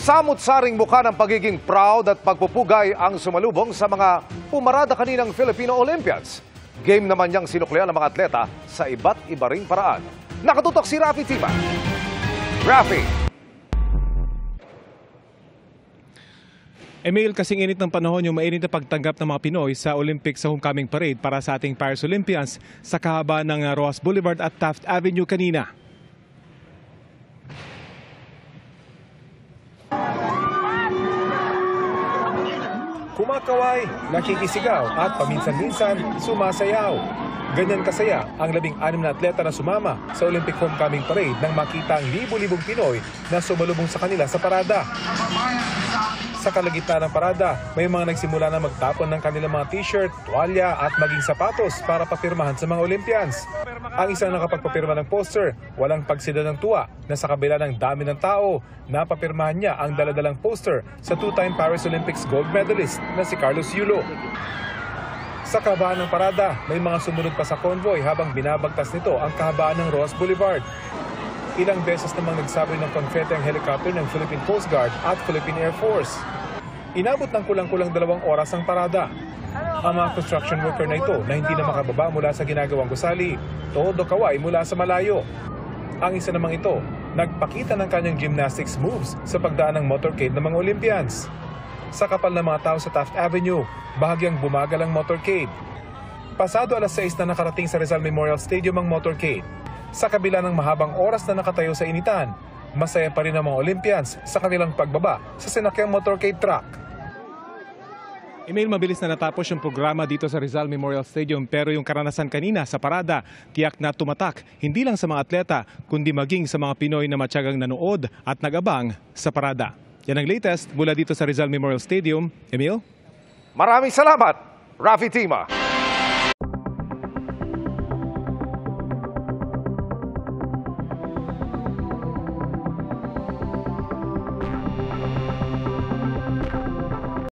Samut-saring mukha ng pagiging proud at pagpupugay ang sumalubong sa mga pumarada kaninang Filipino Olympians. Game naman niyang sinuklian ng mga atleta sa iba't iba ring paraan. Nakatutok si Rafi Tima. Rafi! Emil, kasing init ng panahon yung mainit na pagtanggap ng mga Pinoy sa Olympics sa homecoming parade para sa ating Paris Olympians sa kahaba ng Roas Boulevard at Taft Avenue kanina. Kumakaway, nakikisigaw at paminsan-minsan sumasayaw. Ganyan kasaya ang 16 na atleta na sumama sa Olympic Homecoming Parade nang makita ang libu-libong Pinoy na sumalubong sa kanila sa parada. Sa kalagitnaan ng parada, may mga nagsimula na magtapon ng kanilang mga t-shirt, tuwalya at maging sapatos para papirmahan sa mga Olympians. Ang isang nakapagpapirma ng poster, walang pagsida ng tuwa na sa kabila ng dami ng tao, napapirmahan niya ang daladalang poster sa two-time Paris Olympics gold medalist na si Carlos Yulo. Sa kahabaan ng parada, may mga sumunod pa sa convoy habang binabagtas nito ang kahabaan ng Roas Boulevard. Ilang beses namang nagsaboy ng confetti ang helicopter ng Philippine Coast Guard at Philippine Air Force. Inabot ng kulang-kulang 2 oras ang parada. Ang mga construction worker na ito na hindi na makababa mula sa ginagawang gusali, todo kaway mula sa malayo. Ang isa namang ito, nagpakita ng kanyang gymnastics moves sa pagdaan ng motorcade ng mga Olympians. Sa kapal ng mga tao sa Taft Avenue, bahagyang bumagal ang motorcade. Pasado alas 6 na nakarating sa Rizal Memorial Stadium ang motorcade. Sa kabila ng mahabang oras na nakatayo sa initan, masaya pa rin ang mga Olympians sa kanilang pagbaba sa sinakyang motorcade truck. Emil, mabilis na natapos yung programa dito sa Rizal Memorial Stadium pero yung karanasan kanina sa parada, tiyak na tumatak hindi lang sa mga atleta kundi maging sa mga Pinoy na matyagang nanood at nag-abang sa parada. Yan ang latest mula dito sa Rizal Memorial Stadium. Emil? Maraming salamat, Rafi Tima.